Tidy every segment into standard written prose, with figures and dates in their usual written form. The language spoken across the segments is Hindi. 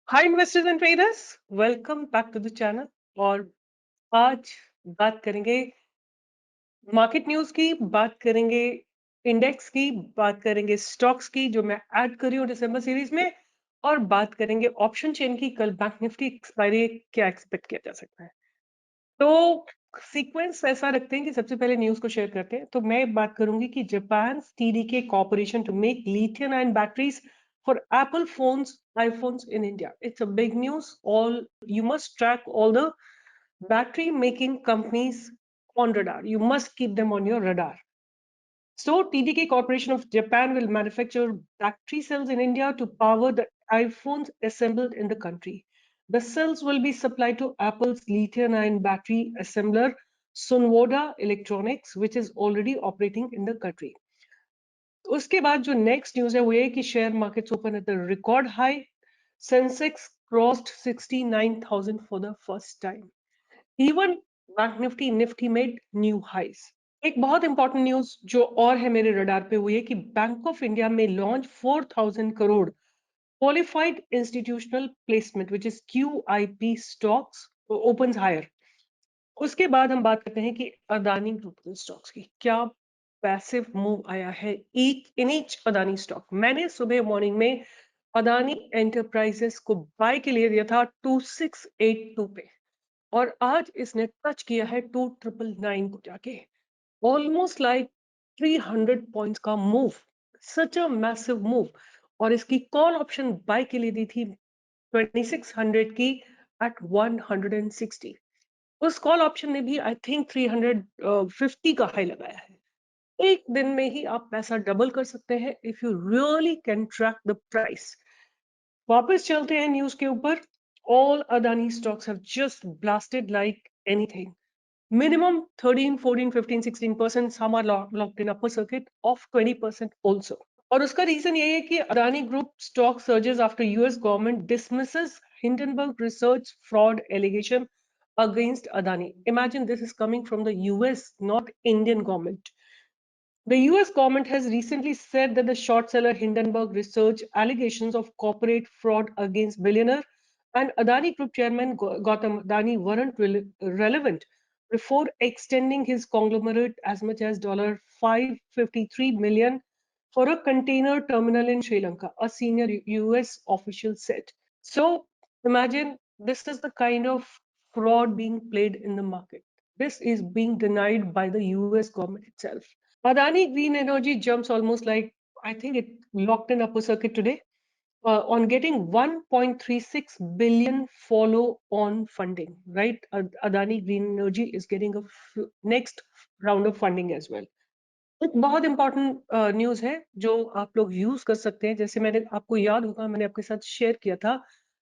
Hi investors and traders, welcome back to the channel. और आज बात करेंगे मार्केट न्यूज की, बात करेंगे इंडेक्स की, बात करेंगे स्टॉक्स की जो मैं ऐड कर रही हूँ दिसंबर सीरीज में, और बात करेंगे ऑप्शन चेन की। कल बैंक निफ्टी एक्सपायरी क्या एक्सपेक्ट किया जा सकता है। तो सीक्वेंस ऐसा रखते हैं कि सबसे पहले न्यूज को शेयर करते हैं। तो मैं बात करूंगी कि Japan TDK corporation to make lithium ion batteries for Apple phones, iPhones in India. It's a big news. You must track all the battery making companies on radar. You must keep them on your radar. So TDK Corporation of Japan will manufacture battery cells in India to power the iPhones assembled in the country. The cells will be supplied to Apple's lithium-ion battery assembler Sunwoda Electronics, which is already operating in the country. उसके बाद जो नेक्स्ट न्यूज है वो ये कि share markets open at the record high. Sensex crossed 69,000 for the first time. Even Bank Nifty made new highs. एक बहुत इंपॉर्टेंट न्यूज जो और है मेरे रडार पे वो ये कि बैंक ऑफ इंडिया में launch 4,000 crore qualified institutional placement which is QIP stocks opens higher. उसके बाद हम बात करते हैं कि अदानी ग्रुप के स्टॉक्स की क्या पैसिव मूव आया है इन ईच अदानी स्टॉक. मैंने सुबह मॉर्निंग में अदानी एंटरप्राइजेस को बाय के लिए दिया था 2682 पे, और आज इसने टच किया है 2999 को जाके. ऑलमोस्ट लाइक 300 पॉइंट्स का move, such a massive move. और इसकी कॉल ऑप्शन बाय के लिए दी थी 2600 की एट 160. उस कॉल ऑप्शन ने भी आई थिंक 350 का हाई लगाया है. एक दिन में ही आप पैसा डबल कर सकते हैं if you really can track the price. वापस चलते हैं न्यूज के ऊपर. All Adani stocks have just blasted like anything. Minimum 13, 14, 15, 16%. Some are locked in upper circuit of 20% also. और उसका रीजन ये है कि Adani group stock surges after US government dismisses Hindenburg research fraud allegation against Adani. Imagine this is coming from the US, not Indian government. The US government has recently said that the short seller Hindenburg research allegations of corporate fraud against billionaire and Adani Group chairman Gautam Adani weren't relevant before extending his conglomerate as much as $553 million for a container terminal in Sri Lanka, a senior US official said. So imagine this is the kind of fraud being played in the market. This is being denied by the US government itself. Adani Green Energy jumps almost like, I think it locked in upper circuit today on getting 1.36 billion follow-on funding, right? Adani Green Energy is getting a next round of funding as well. एक बहुत इंपॉर्टेंट न्यूज है जो आप लोग यूज कर सकते हैं. जैसे मैंने आपको याद होगा मैंने आपके साथ शेयर किया था,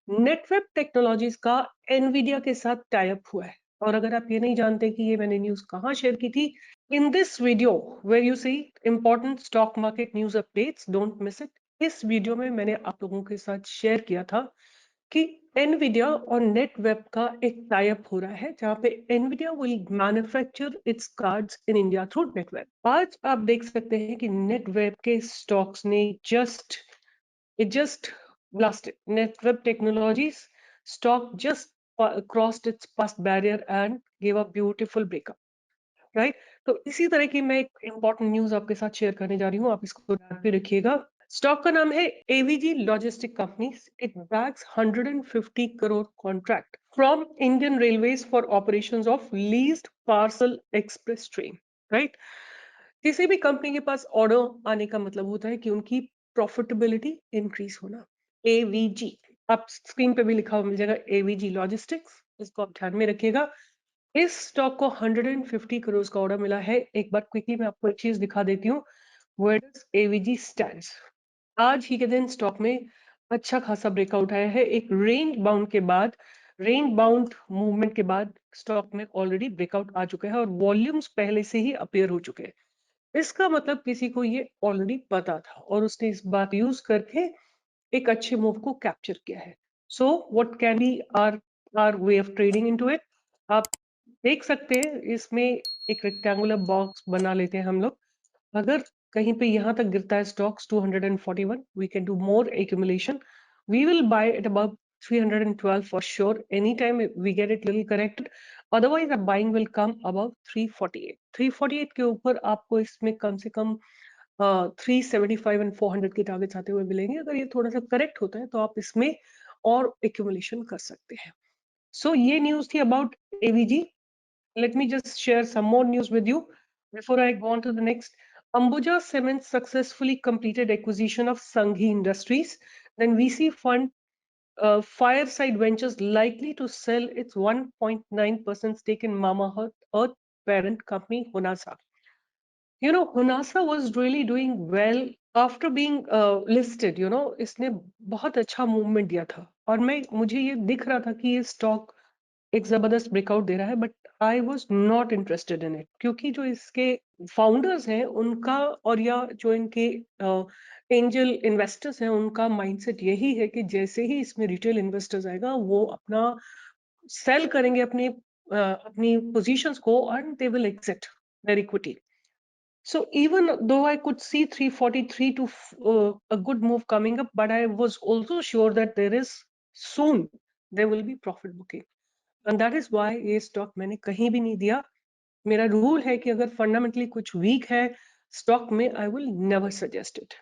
नेटवेब टेक्नोलॉजीज का एनवीडिया के साथ टाई अप हुआ है. और अगर आप ये नहीं जानते कि ये मैंने न्यूज कहाँ शेयर की थी, in this video where you see important stock market news updates, don't miss it. इस वीडियो में मैंने आप लोगों के साथ शेयर किया था कि एनवीडिया और नेटवेब का एक टाई अप हो रहा है जहां पे Nvidia will manufacture it's cards in India through Netweb. आज आप देख सकते हैं कि नेटवेब के स्टॉक्स ने just blasted. Netweb technologies stock just crossed its past barrier and give a beautiful breakup, right. तो इसी तरह की मैं एक इंपॉर्टेंट न्यूज आपके साथ शेयर करने जा रही हूँ, आप इसको ध्यान पे रखिएगा. स्टॉक का नाम है AVG logistic companies. It bags 150 crore contract from Indian railways for operations of leased parcel express train, right. किसी भी कंपनी के पास ऑर्डर आने का मतलब होता है कि उनकी प्रॉफिटेबिलिटी इंक्रीज होना. AVG आप स्क्रीन पे भी लिखा हुआ मिल जाएगा, AVG लॉजिस्टिक्स. इसको आप ध्यान में रखिएगा. इस स्टॉक को 150 करोड़ का ऑर्डर मिला है. एक बार क्विकली मैं आपको एक चीज दिखा देती हूँ. Where does AVG stands? आज ही के दिन स्टॉक में अच्छा खासा ब्रेकआउट आया है. एक रेंज बाउंड मूवमेंट के बाद स्टॉक में ऑलरेडी ब्रेकआउट आ चुका है और वॉल्यूम्स पहले से ही अपीयर हो चुके हैं. इसका मतलब किसी को ये ऑलरेडी पता था और उसने इस बात यूज करके एक अच्छे मूव को कैप्चर किया है. So what can be our way of trading into it. आप देख सकते हैं इसमें एक रेक्टेंगुलर बॉक्स बना लेते हैं हम लोग. अगर कहीं पे यहाँ तक गिरता है stocks 241, we can do more accumulation. We will buy at about 312 for sure. Anytime we get it little corrected, otherwise the buying will come above 348. 348 के ऊपर आपको इसमें कम से कम 375 एंड 400 के टारगेट्स आते हुए मिलेंगे. अगर ये थोड़ा सा करेक्ट होता है तो आप इसमें और एक्यूमुलेशन कर सकते हैं. So ये न्यूज थी about AVG. Let me just share some more news with you before I go on to the next. Ambuja Cement successfully completed acquisition of Sanghi Industries. Then VC fund Fireside Ventures likely to sell its 1.9% stake in Mama Earth parent company Honasa. You know, Honasa was really doing well after being listed. You know, इसने बहुत अच्छा मूवमेंट दिया था और मुझे ये दिख रहा था कि ये स्टॉक एक जबरदस्त ब्रेकआउट दे रहा है, but I was not interested in it क्योंकि जो इसके फाउंडर्स हैं उनका और या जो इनके एंजल इन्वेस्टर्स हैं उनका माइंडसेट यही है कि जैसे ही इसमें रिटेल इन्वेस्टर्स आएगा वो अपना सेल करेंगे अपनी पोजीशंस को and they will exit their equity. So even though I could see 343 to a good move coming up, but I was also sure that there will be profit booking. And that is why ये स्टॉक मैंने कहीं भी नहीं दिया. मेरा रूल है कि अगर फंडामेंटली कुछ वीक है स्टॉक में, I will never suggest it.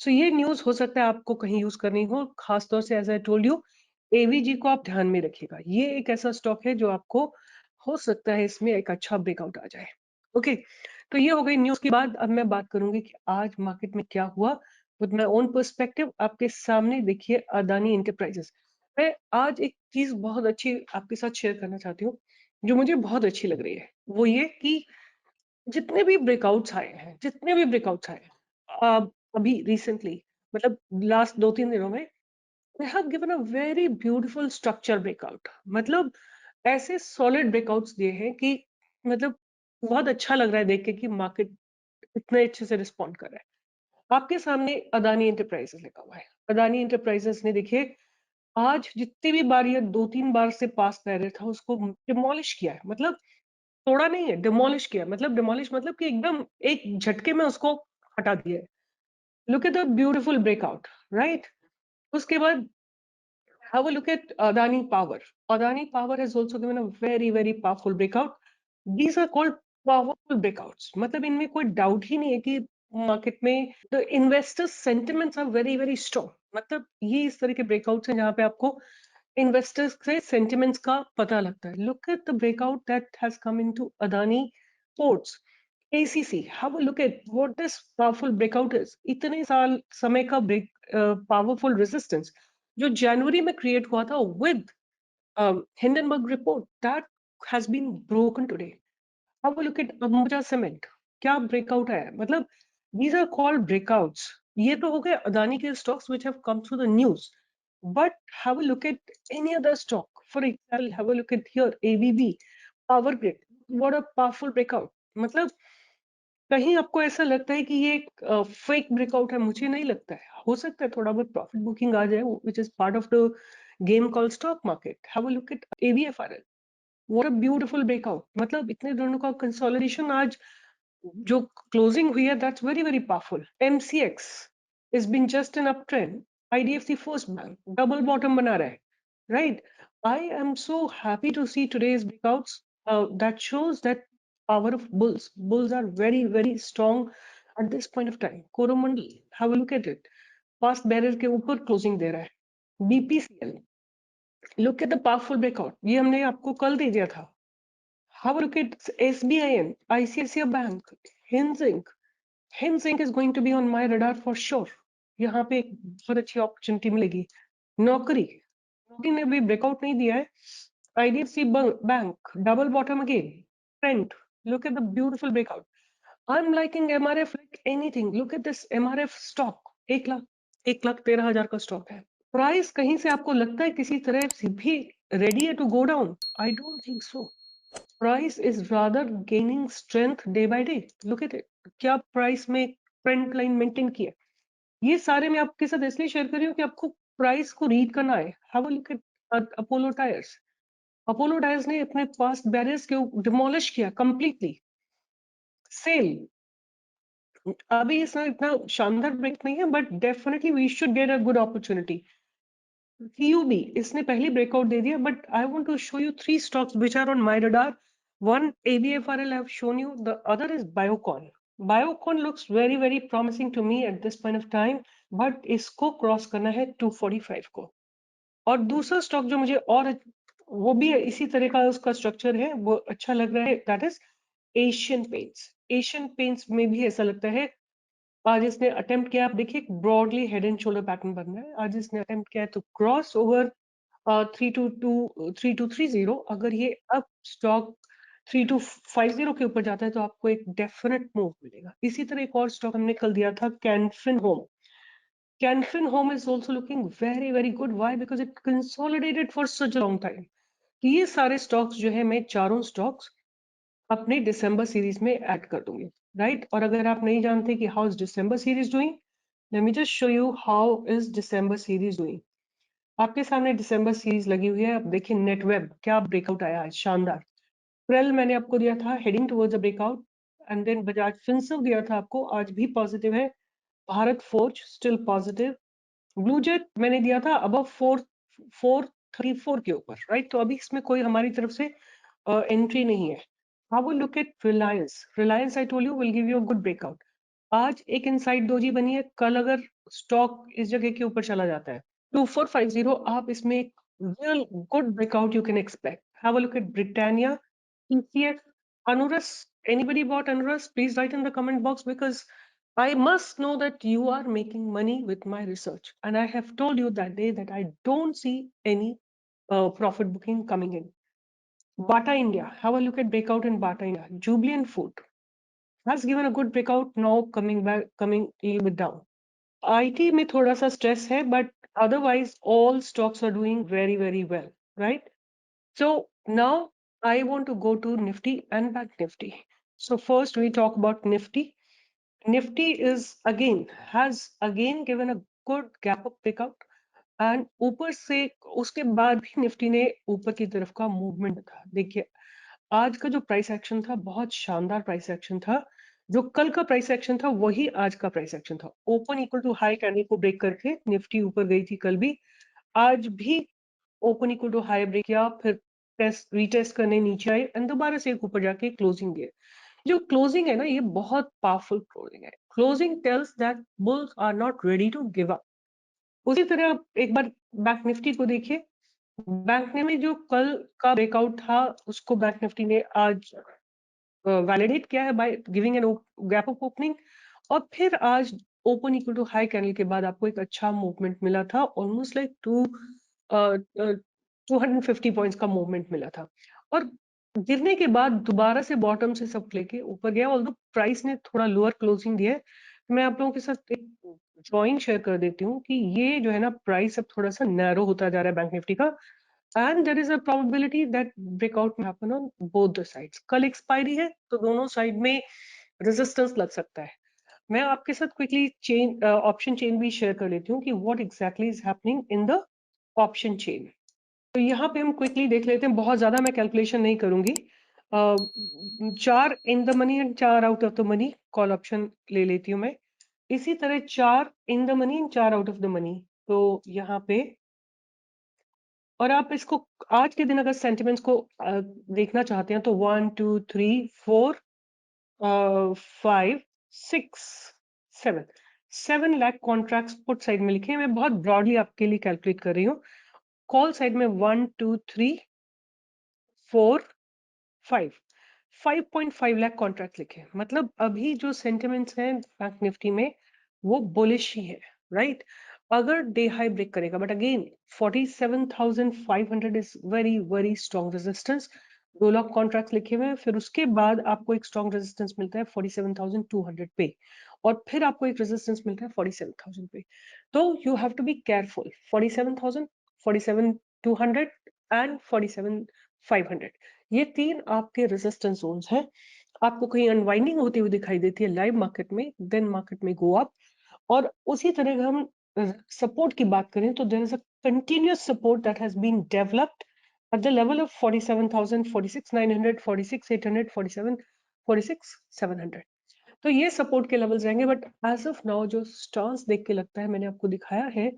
So ये न्यूज हो सकता है आपको कहीं यूज करनी हो, खासतौर से as I told you AVG को आप ध्यान में रखिएगा. ये एक ऐसा स्टॉक है जो आपको हो सकता है इसमें एक अच्छा ब्रेकआउट आ जाए. ओके, तो ये हो गई न्यूज की बात. अब मैं बात करूंगी कि आज मार्केट में क्या हुआ विद माय ओन पर्सपेक्टिव. आपके सामने देखिए अदानी एंटरप्राइजेस. मैं आज एक चीज बहुत अच्छी आपके साथ शेयर करना चाहती हूँ जो मुझे बहुत अच्छी लग रही है. वो ये कि जितने भी ब्रेकआउट्स आए अभी रिसेंटली, मतलब लास्ट 2-3 दिनों में, they have given a very beautiful structure breakout. मतलब ऐसे सॉलिड ब्रेकआउट्स दिए हैं कि मतलब बहुत अच्छा लग रहा है देख के कि मार्केट इतने अच्छे से रिस्पॉन्ड कर रहा है. आपके सामने अदानी एंटरप्राइजेस लिखा हुआ है. अदानी एंटरप्राइजेस ने देखिए आज जितनी भी बार या 2-3 बार से पास कर रहा था उसको डिमोलिश किया है. मतलब तोड़ा नहीं है, डिमोलिश किया. मतलब डिमोलिश मतलब कि एकदम एक झटके में उसको हटा दिया है. Look at the beautiful breakout, right? उसके बाद have a look at Adani Power. Adani Power has also given a very, very powerful breakout. These are called powerful breakouts. मतलब इनमें कोई डाउट ही नहीं है कि मार्केट में the investors sentiments are very, very strong. मतलब ये इस तरह के ब्रेकआउट्स हैं जहां पे आपको इन्वेस्टर्स से सेंटिमेंट्स का पता लगता है. Look at the breakout that has come into Adani Ports. ACC, have a look at what this powerful breakout is. इतने साल समय का powerful resistance जो जनवरी में क्रिएट हुआ था with Hindenburg report, that has been broken today. How look at Ambuja cement, क्या ब्रेकआउट है. मतलब दीज आर कॉल्ड ब्रेकआउट्स. ये तो हो गए अदानी के stocks which have come through the news, but have a look at any other stock. For example have a look eight here ABB power grid. What a powerful breakout. मतलब कहीं आपको ऐसा लगता है कि ये एक फेक ब्रेकआउट है? मुझे नहीं लगता है. हो सकता है थोड़ा बहुत प्रॉफिट बुकिंग आ जाए, which is part of the game called stock market. Have a look at AVFRL. What a beautiful breakout. मतलब इतने दोनों का कंसोलिडेशन आज जो क्लोजिंग हुई है, that's very very powerful. MCX is been just an up trend. IDFC First Bank double bottom बना रहा है, right? I am so happy to see today's breakouts. That shows that power of bulls. Bulls are very, very strong at this point of time. Coromandel, have a look at it. Past barrier के ऊपर closing दे रहा है. BPCL, look at the powerful breakout. ये हमने आपको कल दे दिया था. Have a look at SBIN, ICICI Bank, Hinzink. Hinzink is going to be on my radar for sure. यहाँ पे एक बहुत अच्छी opportunity मिलेगी. नौकरी ने भी ब्रेकआउट नहीं दिया है. IDFC Bank double bottom again. Trent, look at the beautiful breakout. I'm liking MRF like anything. Look at this MRF stock. 1,13,000 का स्टॉक है. प्राइस कहीं से आपको लगता है किसी तरह से भी ready है to go down? I don't think so. Price is rather gaining strength day by day. Look at it. क्या प्राइस में ट्रेंड लाइन मेंटेन किया. ये सारे मैं आपके साथ इसलिए शेयर कर रही हूँ कि आपको प्राइस को रीड करना है. Have a look at Apollo Tyres. Apollo Tyres ने अपने पास्ट बैरियर्स को डिमोलिश किया कंप्लीटली. सेल अभी इसमें इतना शानदार ब्रेक नहीं है, but definitely we should get a good opportunity. CUB इसने पहले ब्रेकआउट दे दिया, but I want to show you 3 stocks which are on my radar. One ABFRL I have shown you, the other is Biocon. Biocon looks very promising to me at this point of time, but इसको क्रॉस करना है 245 को। और दूसरा स्टॉक जो मुझे और वो भी इसी तरह का उसका स्ट्रक्चर है, वो अच्छा लग रहा है, that is Asian paints. Asian paints में भी ऐसा लगता है, आज इसने अटेम्प्ट किया, आप देखिए broadly head and shoulder pattern बन रहा है। आज इसने अटेम्प्ट किया है तो क्रॉस ओवर 3230, अगर ये अब स्टॉक 3250 के ऊपर जाता है तो आपको एक डेफिनेट मूव मिलेगा। इसी तरह एक और स्टॉक हमने कल दिया था, Canfin home. Canfin home is also looking very good. Why? Because it consolidated for such a long time. ये सारे स्टॉक्स जो है, मैं चारों स्टॉक्स अपने दिसंबर सीरीज में ऐड कर दूंगी, राइट? और अगर आप नहीं जानते कि how is December series doing, let me just show you how is December series doing. आपके सामने दिसंबर सीरीज लगी हुई है। अब देखिए नेटवेब क्या ब्रेकआउट आया है, शानदार। प्रेल मैंने आपको दिया था heading towards a breakout, and then Bajaj Finserv दिया था आपको, आज भी पॉजिटिव है। Bharat Forge still positive. Blue Jet मैंने दिया था अबव 434 के ऊपर, राइट? तो अभी इसमें कोई हमारी तरफ से एंट्री नहीं है। How will look at Reliance? Reliance, I told you, will give you a good breakout. आज एक इनसाइड डोजी बनी है, कल अगर स्टॉक इस जगह के ऊपर चला जाता है 2450, आप इसमें एक real good breakout you can expect. Have a look at Britannia, TCS, Anurus. Anybody bought Anurus? Please write in the comment box, because I must know that you are making money with my research. And I have told you that day that I don't see any profit booking coming in. Bata India, have a look at breakout in Bata India. Jubilant Food has given a good breakout, now coming a little bit down. IT में थोड़ा सा stress है, but otherwise all stocks are doing very well, right? So now I want to go to Nifty and Bank Nifty. So first we talk about Nifty. Nifty has again given a good gap up breakout, and ऊपर से उसके बाद भी निफ्टी ने ऊपर की तरफ का मूवमेंट था। देखिए आज का जो प्राइस एक्शन था, बहुत शानदार प्राइस एक्शन था। जो कल का प्राइस एक्शन था वही आज का प्राइस एक्शन था। Open equal to high candle को ब्रेक करके निफ्टी ऊपर गई थी कल भी, आज भी open equal to high break किया, फिर टेस्ट रीटेस्ट करने नीचे आए एंड दोबारा से ऊपर जाके क्लोजिंग दिए। जो क्लोजिंग है ना, ये बहुत पावरफुल क्लोजिंग है। Closing tells that bulls are not ready to give up. उसी तरह आप एक बार बैंक निफ्टी को देखिए। बैंक निफ्टी में जो कल का ब्रेकआउट था, उसको बैंक निफ्टी ने आज वैलिडेट किया है by giving an gap up opening, और फिर आज open equal to high candle के बाद आपको एक अच्छा मूवमेंट मिला था, ऑलमोस्ट लाइक 250 पॉइंट्स का मूवमेंट मिला था। और गिरने के बाद दोबारा से बॉटम से सब लेके ऊपर गया, ऑल्दो प्राइस ने थोड़ा लोअर क्लोजिंग दिया है। मैं आप लोगों के साथ एक ड्राइंग शेयर कर देती हूँ कि ये जो है ना, प्राइस अब थोड़ा सा नैरो होता जा रहा है बैंक निफ्टी का, and there is a probability that breakout may happen on both the sides. कल एक्सपायरी है तो दोनों साइड में रेजिस्टेंस लग सकता है। मैं आपके साथ क्विकली चेन ऑप्शन चेन भी शेयर कर लेती हूँ कि what exactly is happening in the option chain. तो यहाँ पे हम क्विकली देख लेते हैं, बहुत ज्यादा मैं कैलकुलेशन नहीं करूंगी। 4 in the money and 4 out of the money call option ले लेती हूँ मैं। इसी तरह 4 in the money and 4 out of the money. तो यहाँ पे, और आप इसको आज के दिन अगर सेंटिमेंट्स को देखना चाहते हैं तो 1 2 3 4 5 6 7 लाख कॉन्ट्रैक्ट्स पुट साइड में लिखे हैं। मैं बहुत ब्रॉडली आपके लिए कैलकुलेट कर रही हूँ। कॉल साइड में 1 2 3 4 5.5 लाख कॉन्ट्रैक्ट लिखे। मतलब अभी जो सेंटिमेंट्स हैं बैंक निफ्टी में वो बुलिश ही है, राइट? अगर डे हाई ब्रेक करेगा, but again 47,500 is very strong resistance. 2 lakh contract लिखे हुए हैं, फिर उसके बाद आपको एक स्ट्रॉन्ग रेजिस्टेंस मिलता है 47,200 पे, और फिर आपको एक रेजिस्टेंस मिलता है 47,000 पे। तो you have to be careful. 47,000, 47,200 and 47,500, ये 3 आपके रेजिस्टेंस जोन्स हैं। आपको कहीं अनवाइंडिंग होती हुई दिखाई देती है लाइव मार्केट में, देन मार्केट में गो अप। और उसी तरह हम सपोर्ट की बात करें तो there is a continuous support that has been developed at the level of 47,000, 46,900, 46,800, 47, 46,700। तो ये सपोर्ट के लेवल्स रहेंगे। बट एज ऑफ नाउ जो स्टांस देख के लगता है, मैंने आपको दिखाया है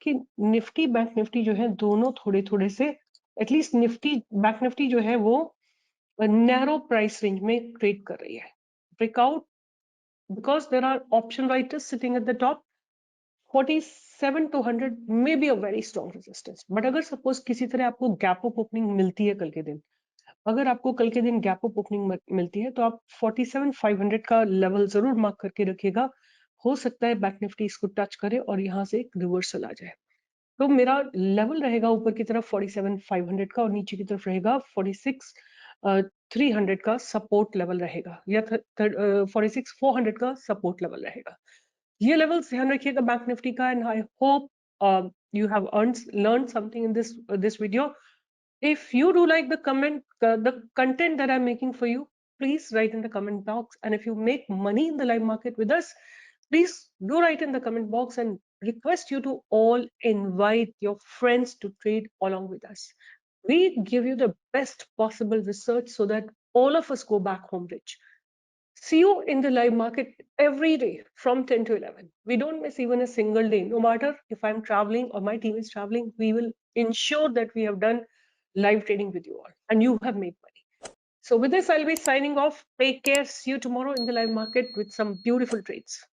कि निफ्टी बैंक निफ्टी जो है दोनों थोड़े थोड़े से एटलीस्ट निफ्टी बैंक निफ्टी जो है वो नैरो प्राइस रेंज में ट्रेड कर रही है. Breakout because there are option writers sitting at the top. 47 to 100 may be a very strong resistance. But अगर suppose किसी तरह आपको gap up opening मिलती है कल के दिन, अगर आपको कल के दिन gap up opening मिलती है तो आप 47,500 का लेवल जरूर मार्क करके रखिएगा. हो सकता है बैंक निफ्टी इसको टच करे और यहाँ से एक रिवर्सल आ जाए. तो मेरा लेवल रहेगा ऊपर की तरफ 47,500 का और नीचे की तरफ रहेगा 46,300 का सपोर्ट लेवल रहेगा या 46,400 का सपोर्ट लेवल रहेगा. ये लेवल्स ध्यान रखिएगा बैंक निफ्टी का. And I hope you have learned something in this video. If you do like the content that I'm making for you, please write in the comment box. And if you make money in the live market with us, please do write in the comment box and request you to all invite your friends to trade along with us. We give you the best possible research so that all of us go back home rich. See you in the live market every day from 10 to 11. We don't miss even a single day. No matter if I'm traveling or my team is traveling, we will ensure that we have done live trading with you all and you have made money. So with this, I'll be signing off. Take care. See you tomorrow in the live market with some beautiful trades.